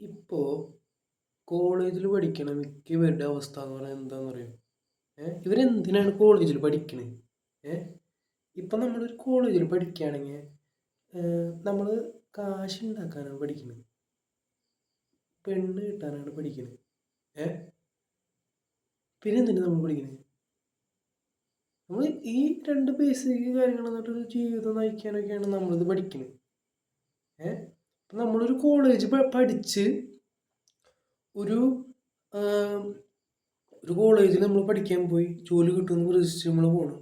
ഇപ്പോൾ കോളേജിൽ പഠിക്കണ മിക്ക പേരുടെ അവസ്ഥ എന്ന് പറഞ്ഞാൽ എന്താണെന്ന് അറിയോ? ഇവരെന്തിനാണ് കോളേജിൽ പഠിക്കണത്? ഇപ്പം നമ്മളൊരു കോളേജിൽ പഠിക്കുകയാണെങ്കിൽ നമ്മൾ കാശ് ഉണ്ടാക്കാനാണ് പഠിക്കുന്നത്, പെണ്ണ് കിട്ടാനാണ് പഠിക്കുന്നത്. പിന്നെ എന്തിനാണ് നമ്മൾ പഠിക്കുന്നത്? നമ്മൾ ഈ രണ്ട് ബേസിക് കാര്യങ്ങൾ എന്നിട്ടൊരു ജീവിതം നയിക്കാനൊക്കെയാണ് നമ്മളിത് പഠിക്കുന്നത്. അപ്പം നമ്മളൊരു കോളേജ് പഠിച്ച് ഒരു ഒരു കോളേജിൽ നമ്മൾ പഠിക്കാൻ പോയി ജോലി കിട്ടുമെന്ന് പ്രതീക്ഷിച്ച് നമ്മൾ പോകണം.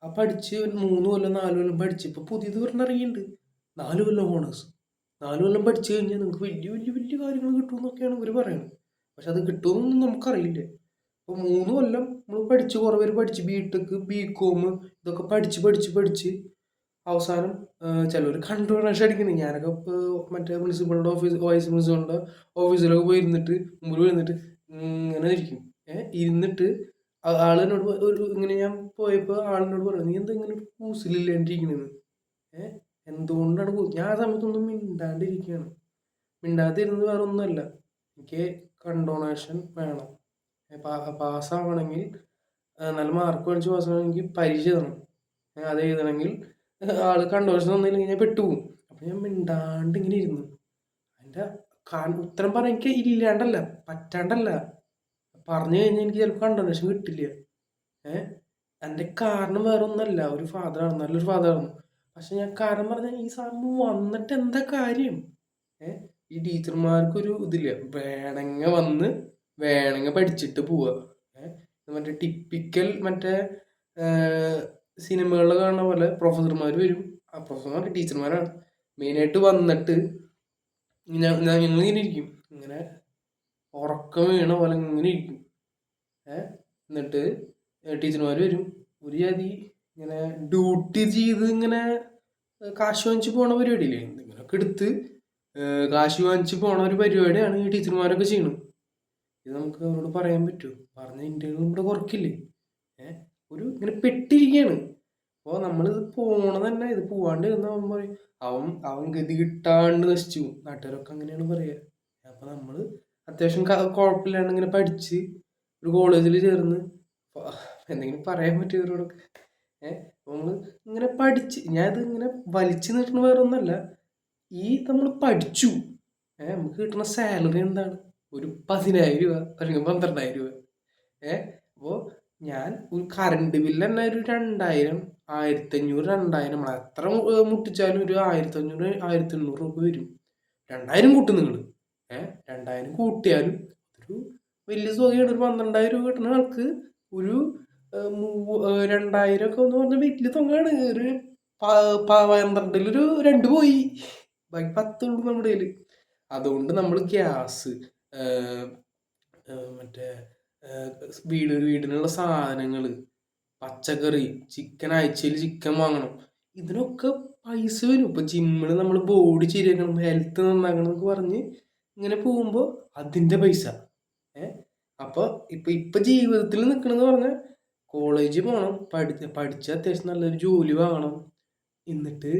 ആ പഠിച്ച് ഒരു 3 കൊല്ലം 4 കൊല്ലം പഠിച്ച് ഇപ്പോൾ പുതിയത് പറഞ്ഞ് ഇറങ്ങിയിട്ടുണ്ട് 4 കൊല്ലം ഹോണേഴ്സ്. 4 കൊല്ലം പഠിച്ചു കഴിഞ്ഞാൽ നിങ്ങൾക്ക് വലിയ വലിയ വലിയ കാര്യങ്ങൾ കിട്ടുമെന്നൊക്കെയാണ് ഇവർ പറയുന്നത്. പക്ഷെ അത് കിട്ടുമെന്നൊന്നും നമുക്കറിയില്ല. അപ്പോൾ 3 കൊല്ലം നമ്മൾ പഠിച്ച്, കുറേ പേര് പഠിച്ച് ബി.ടെക് ബി.കോം ഇതൊക്കെ പഠിച്ച് പഠിച്ച് പഠിച്ച് അവസാനം ചിലർ കണ്ടോണേഷൻ അടിക്കുന്നത്. ഞാനൊക്കെ ഇപ്പോൾ മറ്റേ പ്രിൻസിപ്പളിൻ്റെ വൈസ് പ്രിൻസിപ്പളിൻ്റെ ഓഫീസിലൊക്കെ പോയി ഇരുന്നിട്ട് മുമ്പിൽ ഇരുന്നിട്ട് ഇങ്ങനെ ഇരിക്കും. ഇരുന്നിട്ട് ആളിനോട് ഒരു ഇങ്ങനെ ഞാൻ പോയപ്പോൾ ആളിനോട് പറഞ്ഞു, നീ എന്താ ഇങ്ങനെ ഒരു കൂസിലില്ലാണ്ടിരിക്കണെന്ന്. എന്തുകൊണ്ടാണ് ഞാൻ ആ സമയത്തൊന്നും മിണ്ടാണ്ടിരിക്കുകയാണ്. മിണ്ടാതിരുന്നത് വേറെ ഒന്നുമല്ല, എനിക്ക് കണ്ടോണേഷൻ വേണം. പാസ്സാവണമെങ്കിൽ നല്ല മാർക്ക് മേടിച്ച് പാസ്സാവണമെങ്കിൽ പരീക്ഷ എഴുതണം. അത് എഴുതണമെങ്കിൽ ആൾ കണ്ടോണേഷൻ തന്നില്ലെങ്കിൽ ഞാൻ പെട്ടുപോകും. അപ്പം ഞാൻ മിണ്ടാണ്ട് ഇങ്ങനെ ഇരുന്നു. അതിൻ്റെ ഉത്തരം പറയാൻ എനിക്ക് ഇല്ലാണ്ടല്ല, പറ്റാണ്ടല്ല, പറഞ്ഞു കഴിഞ്ഞാൽ എനിക്ക് ചിലപ്പോൾ കണ്ടോണേഷൻ കിട്ടില്ല. എൻ്റെ കാരണം വേറെ ഒന്നല്ല, ഒരു ഫാദറാണ്, നല്ലൊരു ഫാദറാണ്. പക്ഷെ ഞാൻ കാരണം പറഞ്ഞാൽ ഈ സംഭവം വന്നിട്ട് എന്താ കാര്യം? ഈ ടീച്ചർമാർക്കൊരു ഇതില്ല, വേണമെങ്കിൽ വന്ന് വേണമെങ്കിൽ പഠിച്ചിട്ട് പോവുക. മറ്റേ ടിപ്പിക്കൽ മറ്റേ സിനിമകളിൽ കാണുന്ന പോലെ പ്രൊഫസർമാർ വരും. ആ പ്രൊഫസർമാർ ടീച്ചർമാരാണ് മെയിനായിട്ട് വന്നിട്ട് ഞങ്ങളിങ്ങനെ ഇരിക്കും, ഇങ്ങനെ ഉറക്കം വീണ പോലെ ഇങ്ങനെ ഇരിക്കും. എന്നിട്ട് ടീച്ചർമാർ വരും, ഒരു ജാതി ഇങ്ങനെ ഡ്യൂട്ടി ചെയ്ത് ഇങ്ങനെ കാശ് വാങ്ങിച്ച് പോണ പരിപാടിയില്ലേ, എന്തെങ്കിലുമൊക്കെ എടുത്ത് കാശ് വാങ്ങിച്ച് പോണ ഒരു പരിപാടിയാണ് ഈ ടീച്ചർമാരൊക്കെ ചെയ്യണം. ഇത് നമുക്ക് അവരോട് പറയാൻ പറ്റുമോ? പറഞ്ഞ ഇന്ത്യകളും ഇവിടെ കുറയ്ക്കില്ലേ? ഒരു ഇങ്ങനെ പെട്ടിരിക്കുകയാണ്. അപ്പോൾ നമ്മളിത് പോണത് തന്നെ, ഇത് പോവാണ്ട് ഇരുന്ന് അവൻ പറയും അവൻ ഗതി കിട്ടാണ്ട് നശിച്ചു. നാട്ടുകാരൊക്കെ അങ്ങനെയാണ് പറയുക. അപ്പോൾ നമ്മൾ അത്യാവശ്യം കുഴപ്പമില്ലാണ്ട് ഇങ്ങനെ പഠിച്ച് ഒരു കോളേജിൽ ചേർന്ന് എന്തെങ്കിലും പറയാൻ പറ്റുമോ ഇവരോടൊക്കെ? നമ്മൾ ഇങ്ങനെ പഠിച്ച്, ഞാനിത് ഇങ്ങനെ വലിച്ചു നീട്ടണ വേറെ ഒന്നല്ല. ഈ നമ്മൾ പഠിച്ചു, നമുക്ക് കിട്ടുന്ന സാലറി എന്താണ്? ഒരു 10,000 രൂപ അല്ലെങ്കിൽ 12,000 രൂപ. അപ്പോൾ ഞാൻ ഒരു കറണ്ട് ബില്ല് തന്നെ ഒരു 2,000 1,500 2,000 നമ്മൾ എത്ര മുട്ടിച്ചാലും ഒരു 1,500 1,800 രൂപ വരും. 2,000 കൂട്ടും നിങ്ങൾ. 2,000 കൂട്ടിയാലും ഒരു വലിയ തുകയാണ്. ഒരു 12,000 രൂപ കിട്ടുന്ന ആൾക്ക് ഒരു 2,000 ഒക്കെ എന്ന് പറഞ്ഞാൽ വലിയ തുകയാണ്. ഒരു 12-ൽ ഒരു 2 പോയി, ബാക്കി 10 ഉള്ളൂ നമ്മുടെ കയ്യിൽ. അതുകൊണ്ട് നമ്മൾ ഗ്യാസ്, മറ്റേ വീടിനുള്ള സാധനങ്ങൾ, പച്ചക്കറി, ചിക്കൻ, ആഴ്ചയിൽ ചിക്കൻ വാങ്ങണം, ഇതിനൊക്കെ പൈസ വരും. ഇപ്പം ജിമ്മിൽ നമ്മൾ ബോഡി ശരിയാക്കണം, ഹെൽത്ത് നന്നാക്കണം എന്നൊക്കെ പറഞ്ഞ് ഇങ്ങനെ പോകുമ്പോൾ അതിൻ്റെ പൈസ. അപ്പോൾ ഇപ്പം ജീവിതത്തിൽ നിൽക്കണമെന്ന് പറഞ്ഞാൽ കോളേജിൽ പോകണം, പഠിച്ച് അത്യാവശ്യം നല്ലൊരു ജോലി വാങ്ങണം, എന്നിട്ട്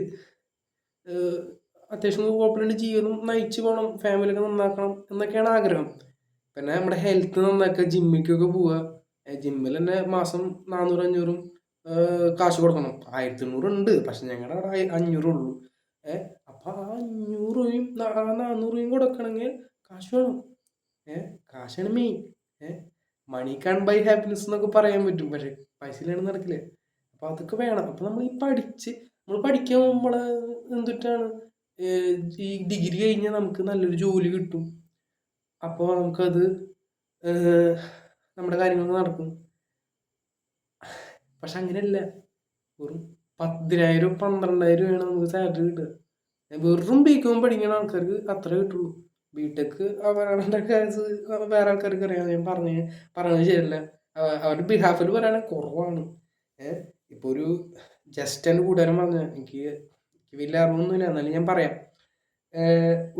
അത്യാവശ്യം കുഴപ്പമില്ലാണ്ട് ജീവിതം നയിച്ച് പോകണം, ഫാമിലിയൊക്കെ നന്നാക്കണം എന്നൊക്കെയാണ് ആഗ്രഹം. പിന്നെ നമ്മുടെ ഹെൽത്ത് നന്നാക്കുക, ജിമ്മിലേക്കൊക്കെ പോവുക. ജിമ്മിൽ തന്നെ മാസം 400-500 കാശ് കൊടുക്കണം. 1,800 ഉണ്ട്, പക്ഷെ ഞങ്ങളുടെ അവിടെ 500 ഉള്ളൂ. അപ്പോൾ ആ 500 രൂപയും 400 രൂപയും കൊടുക്കണമെങ്കിൽ കാശ് വേണം. കാശാണ് main. Money can buy happiness എന്നൊക്കെ പറയാൻ പറ്റും, പക്ഷെ പൈസ ഇല്ലാണ്ട് നടക്കില്ല. അപ്പോൾ അതൊക്കെ വേണം. അപ്പോൾ നമ്മൾ നമ്മൾ പഠിക്കാൻ പോകുമ്പോൾ എന്തിട്ടാണ് ഈ ഡിഗ്രി കഴിഞ്ഞാൽ നമുക്ക് നല്ലൊരു ജോലി കിട്ടും. അപ്പോൾ നമുക്കത് നമ്മുടെ കാര്യങ്ങൾ നടക്കും. പക്ഷെ അങ്ങനെയല്ല, വെറും 10,000 12,000 രൂപയാണ് നമുക്ക് സാലറി കിട്ടുക. വെറും ബി.കോം പഠിക്കുന്ന ആൾക്കാർക്ക് അത്ര കിട്ടുള്ളൂ. ബി.ടെക് അവരുടെ കേസ് വേറെ ആൾക്കാർക്ക് അറിയാം. ഞാൻ പറഞ്ഞത് ശരിയല്ല, അവരുടെ ബിഹാഫിൽ പറയുകയാണെങ്കിൽ കുറവാണ്. ഇപ്പോൾ ഒരു ജസ്റ്റ് എൻ്റെ കൂട്ടുകാരൻ പറഞ്ഞ, എനിക്ക് വലിയ അറിവൊന്നുമില്ല, എന്നാലും ഞാൻ പറയാം.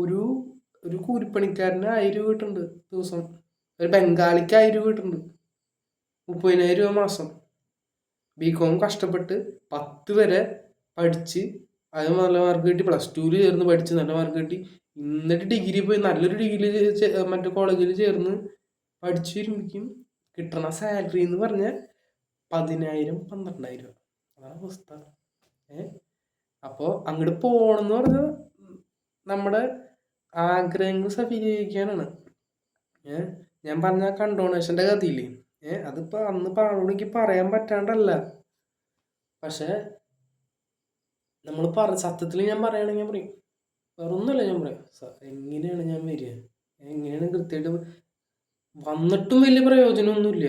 ഒരു കൂലിപ്പണിക്കാരന് 1,000 രൂപ കിട്ടുന്നുണ്ട് ദിവസം. ഒരു ബംഗാളിക്ക് 1,000 രൂപ കിട്ടുന്നുണ്ട്. 30,000 രൂപ മാസം. ബി.കോം കഷ്ടപ്പെട്ട് 10 വരെ പഠിച്ച് അത് നല്ല മാർക്ക് കിട്ടി, +2 ചേർന്ന് പഠിച്ച് നല്ല മാർക്ക് കിട്ടി, എന്നിട്ട് ഡിഗ്രി പോയി നല്ലൊരു ഡിഗ്രി മറ്റു കോളേജിൽ ചേർന്ന് പഠിച്ചു വരുമ്പോഴേക്കും കിട്ടണ സാലറി എന്ന് പറഞ്ഞാൽ 10,000 12,000. അതാണ് അവസ്ഥ. അപ്പോൾ അങ്ങോട്ട് പോകണമെന്ന് പറഞ്ഞാൽ നമ്മുടെ ആഗ്രഹങ്ങൾ സഫലീകരിക്കാനാണ്. ഞാൻ പറഞ്ഞ കണ്ടോണേഷൻ്റെ കഥയില്ലേ, അതിപ്പോൾ അന്ന് ആളോട് എനിക്ക് പറയാൻ പറ്റാണ്ടല്ല. പക്ഷെ നമ്മൾ സത്യത്തിൽ ഞാൻ പറയുകയാണെങ്കിൽ ഞാൻ പറയും, വേറെ ഒന്നുമല്ല ഞാൻ പറയാം, എങ്ങനെയാണ് ഞാൻ വരിക, എങ്ങനെയാണ് കൃത്യമായിട്ട് വന്നിട്ടും വലിയ പ്രയോജനമൊന്നുമില്ല.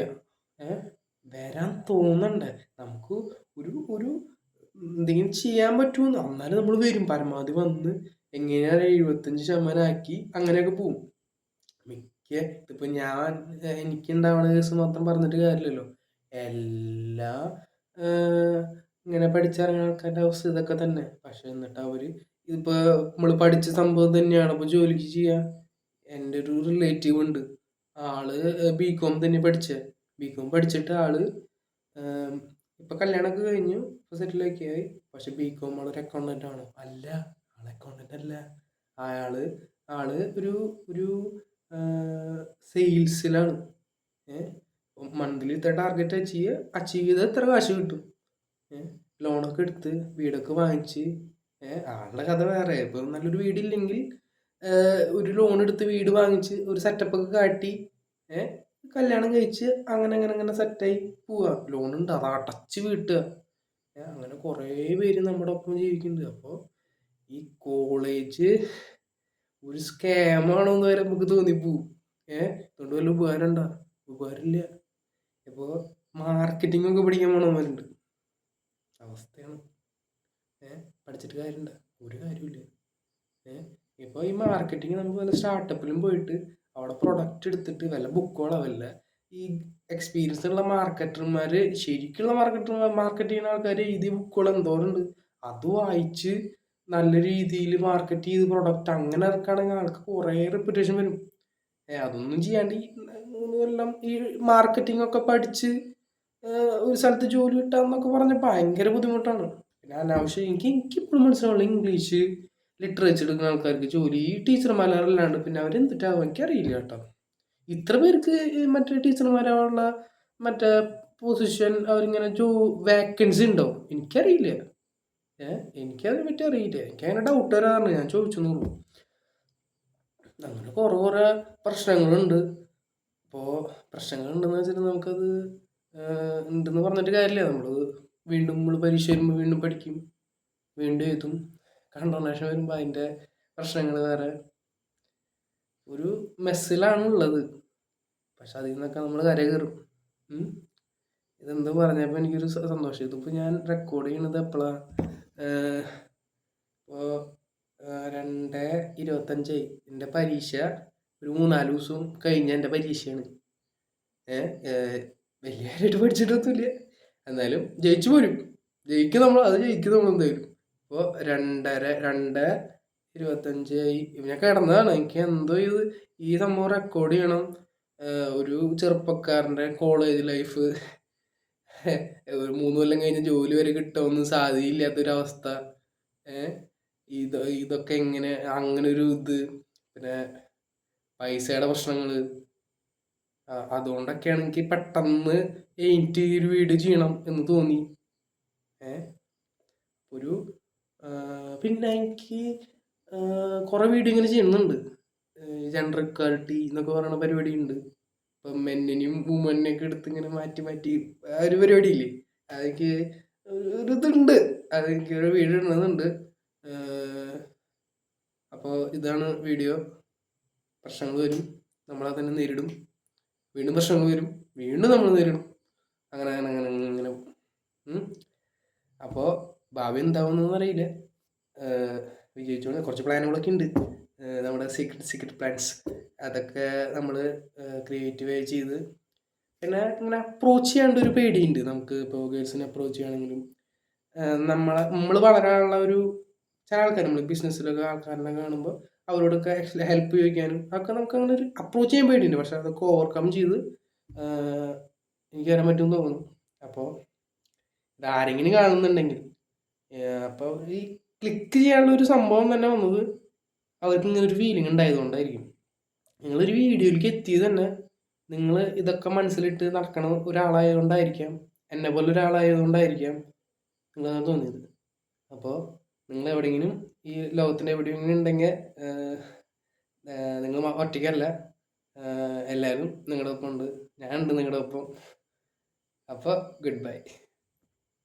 വരാൻ തോന്നണ്ടേ നമുക്ക്, ഒരു എന്തെങ്കിലും ചെയ്യാൻ പറ്റുമെന്ന്. എന്നാലും നമ്മൾ വരും, പരമാവധി വന്ന് എങ്ങനെയാണ് 75% ആക്കി അങ്ങനെയൊക്കെ പോവും. ഇതിപ്പോൾ ഞാൻ എനിക്കുണ്ടാവണ കേസ് മാത്രം പറഞ്ഞിട്ട് കാര്യമില്ലല്ലോ. എല്ലാ ഇങ്ങനെ പഠിച്ചിറങ്ങുന്ന ആൾക്കാരുടെ അവസ്ഥ ഇതൊക്കെ തന്നെ. പക്ഷെ എന്നിട്ട് അവർ ഇതിപ്പോൾ നമ്മൾ പഠിച്ച സംഭവം തന്നെയാണ് ഇപ്പോൾ ജോലിക്ക് ചെയ്യുക. എൻ്റെ ഒരു റിലേറ്റീവ് ഉണ്ട്, ആള് BCom തന്നെ BCom പഠിച്ചിട്ട് ആള് ഇപ്പം കല്യാണമൊക്കെ കഴിഞ്ഞു, ഇപ്പോൾ സെറ്റിലൊക്കെ ആയി. പക്ഷെ BCom ആളൊരു അക്കൗണ്ടൻ്റ് ആണോ? അല്ല, ആൾ അക്കൗണ്ടൻ്റ് അല്ല. ആള് ഒരു സെയിൽസിലാണ്. മന്ത്ലി ഇത്ര ടാർഗറ്റ് അച്ചീവ് ചെയ്താൽ എത്ര കാശ് കിട്ടും. ലോണൊക്കെ എടുത്ത് വീടൊക്കെ വാങ്ങിച്ച്, ആളുടെ കഥ വേറെ. ഇപ്പം നല്ലൊരു വീടില്ലെങ്കിൽ ഒരു ലോൺ എടുത്ത് വീട് വാങ്ങിച്ച് ഒരു സെറ്റപ്പൊക്കെ കാട്ടി കല്യാണം കഴിച്ച് അങ്ങനെ സെറ്റായി പോവുക. ലോണുണ്ട്, അത് അടച്ച് വീട്ടുക. അങ്ങനെ കുറേ പേര് നമ്മുടെ ഒപ്പം ജീവിക്കുന്നുണ്ട്. അപ്പോൾ ഈ കോളേജ് ഒരു സ്കാമാണോ എന്ന് വരെ നമുക്ക് തോന്നിപ്പോവും. അതുകൊണ്ട് വല്ല ഉപകാരം ഉണ്ടോ? ഉപകാരമില്ല. ഇപ്പോൾ മാർക്കറ്റിംഗ് ഒക്കെ പഠിക്കാൻ പോണവരുണ്ട്, അവസ്ഥയാണ്. പഠിച്ചിട്ട് കാര്യമുണ്ടോ? ഒരു കാര്യമില്ല. ഇപ്പോൾ ഈ മാർക്കറ്റിംഗ് നമുക്ക് വല്ല സ്റ്റാർട്ടപ്പിലും പോയിട്ട് അവിടെ പ്രൊഡക്റ്റ് എടുത്തിട്ട് വല്ല ബുക്കുകളോ വല്ല ഈ എക്സ്പീരിയൻസ് ഉള്ള മാർക്കറ്റർമാർ, ശരിക്കുള്ള മാർക്കറ്റ് ചെയ്യുന്ന ആൾക്കാർ എഴുതിയ ബുക്കുകൾ എന്തോരുണ്ട്, അത് വായിച്ച് നല്ല രീതിയിൽ മാർക്കറ്റ് ചെയ്ത് പ്രൊഡക്റ്റ് അങ്ങനെ ഇറക്കുകയാണെങ്കിൽ ആൾക്ക് കുറേ റെപ്യൂട്ടേഷൻ വരും. അതൊന്നും ചെയ്യാണ്ട് ഈ 3 കൊല്ലം ഈ മാർക്കറ്റിംഗ് ഒക്കെ പഠിച്ച് ഒരു സ്ഥലത്ത് ജോലി കിട്ടാന്നൊക്കെ പറഞ്ഞാൽ ഭയങ്കര ബുദ്ധിമുട്ടാണ്. പിന്നെ അനാവശ്യം എനിക്കിപ്പോഴും മനസ്സിലാവുള്ളൂ, ഇംഗ്ലീഷ് ലിറ്ററേച്ചർ എടുക്കുന്ന ആൾക്കാർക്ക് ജോലി, ഈ ടീച്ചർമാരല്ലാണ്ട് പിന്നെ അവരെന്തിട്ടാവും എനിക്കറിയില്ല കേട്ടോ. ഇത്ര പേർക്ക് മറ്റേ ടീച്ചർമാരാവാനുള്ള മറ്റേ പൊസിഷൻ അവരിങ്ങനെ വേക്കൻസി ഉണ്ടോ എനിക്കറിയില്ല. എനിക്കതിനെ പറ്റി അറിയില്ല. എനിക്കങ്ങനെ ഡൗട്ട് വരാറുണ്ട്, ഞാൻ ചോദിച്ചെന്നുള്ളൂ. അങ്ങനെ കുറേ പ്രശ്നങ്ങളുണ്ട്. അപ്പോൾ പ്രശ്നങ്ങളുണ്ടെന്ന് വെച്ചിട്ട് നമുക്കത് ഉണ്ടെന്ന് പറഞ്ഞിട്ട് കാര്യമില്ല. നമ്മൾ പരീക്ഷ വരുമ്പോൾ വീണ്ടും പഠിക്കും, വീണ്ടും എഴുതും. കണ്ടോണേഷൻ വരുമ്പോൾ അതിൻ്റെ പ്രശ്നങ്ങൾ വേറെ. ഒരു മെസ്സിലാണ് ഉള്ളത്. പക്ഷെ അതിൽ നിന്നൊക്കെ നമ്മൾ കര കയറും. ഇതെന്ത് പറഞ്ഞപ്പോൾ എനിക്കൊരു സന്തോഷം. ഇതിപ്പോൾ ഞാൻ റെക്കോർഡ് ചെയ്യണത് എപ്പോഴാണ്? ഇപ്പോൾ 2/25 എൻ്റെ പരീക്ഷ ഒരു 3-4 ദിവസം കഴിഞ്ഞ എൻ്റെ പരീക്ഷയാണ്. വലിയ കാര്യമായിട്ട് പഠിച്ചിട്ടൊന്നുമില്ല, എന്നാലും ജയിച്ചു പോരും. ജയിക്കും നമ്മൾ എന്തായാലും. ഇപ്പോൾ 2/25 ഞാൻ കിടന്നതാണ്. എനിക്ക് എന്തോ ഈ സംഭവം റെക്കോർഡ് ചെയ്യണം. ഒരു ചെറുപ്പക്കാരൻ്റെ കോളേജ് ലൈഫ്, ഒരു 3 കൊല്ലം കഴിഞ്ഞ് ജോലി വരെ കിട്ടുമെന്ന് സാധ്യതയില്ലാത്തൊരവസ്ഥ. ഇതൊക്കെ എങ്ങനെ അങ്ങനെ ഒരു പിന്നെ പൈസയുടെ പ്രശ്നങ്ങൾ, അതുകൊണ്ടൊക്കെയാണ് എനിക്ക് പെട്ടെന്ന് എനിക്ക് ഒരു വീഡിയോ ചെയ്യണം എന്ന് തോന്നി. പിന്നെ എനിക്ക് കുറേ വീഡിയോ ഇങ്ങനെ ചെയ്യുന്നുണ്ട്. ജെൻഡർ ഇക്വാലിറ്റി എന്നൊക്കെ പറയുന്ന പരിപാടി ഉണ്ട്. ഇപ്പം മെന്നിനെയും വുമനെയൊക്കെ എടുത്ത് ഇങ്ങനെ മാറ്റി ഒരു പരിപാടിയില്ലേ, അതെനിക്ക് ഒരിതുണ്ട്, അതെനിക്ക് ഒരു വീഡിയോ ഇടുന്നുണ്ട്. അപ്പോൾ ഇതാണ് വീഡിയോ. പ്രശ്നങ്ങൾ വരും, നമ്മളത് തന്നെ നേരിടും. വീണ്ടും പ്രശ്നങ്ങൾ വരും, വീണ്ടും നമ്മൾ നേരിടും. അങ്ങനെ അപ്പോൾ ഭാവി എന്താവുന്നതെന്ന് അറിയില്ല. വിജയിച്ചോണ്ട് കുറച്ച് പ്ലാനുകളൊക്കെ ഉണ്ട്, നമ്മുടെ സീക്രട്ട് പ്ലാൻസ്. അതൊക്കെ നമ്മൾ ക്രിയേറ്റീവായി ചെയ്ത് പിന്നെ ഇങ്ങനെ അപ്രോച്ച് ചെയ്യാണ്ട് ഒരു പേടിയുണ്ട് നമുക്ക്. ഇപ്പോൾ ഗേൾസിനെ അപ്രോച്ച് ചെയ്യുകയാണെങ്കിലും നമ്മൾ വളരാനുള്ള ഒരു ചില ആൾക്കാർ, നമ്മൾ ബിസിനസ്സിലൊക്കെ ആൾക്കാരെ കാണുമ്പോൾ അവരോടൊക്കെ ഹെൽപ്പ് ചോദിക്കാനും ഒക്കെ നമുക്ക് അങ്ങനെ ഒരു അപ്രോച്ച് ചെയ്യാൻ പേടിയുണ്ട്. പക്ഷെ അതൊക്കെ ഓവർകം ചെയ്ത് എനിക്ക് വരാൻ പറ്റുമെന്ന് തോന്നുന്നു. അപ്പോൾ ഇതാരെങ്കിലും കാണുന്നുണ്ടെങ്കിൽ, അപ്പോൾ ഈ ക്ലിക്ക് ചെയ്യാനുള്ള ഒരു സംഭവം തന്നെ വന്നത് അവർക്ക് ഇങ്ങനെ ഒരു ഫീലിംഗ് ഉണ്ടായതുകൊണ്ടായിരിക്കും. നിങ്ങളൊരു വീഡിയോയിലേക്ക് എത്തിയത് തന്നെ നിങ്ങൾ ഇതൊക്കെ മനസ്സിലിട്ട് നടക്കണ ഒരാളായതുകൊണ്ടായിരിക്കാം, എന്നെ പോലെ ഒരാളായതുകൊണ്ടായിരിക്കാം നിങ്ങളത് തോന്നിയത്. അപ്പോൾ നിങ്ങൾ എവിടെയെങ്കിലും ഈ ലോകത്തിൻ്റെ എവിടെയെങ്കിലും ഉണ്ടെങ്കിൽ നിങ്ങൾ ഒറ്റയ്ക്കല്ല, എല്ലാവരും നിങ്ങളുടെ ഒപ്പം ഉണ്ട്, ഞാനുണ്ട് നിങ്ങളുടെ ഒപ്പം. അപ്പോൾ ഗുഡ് ബൈ.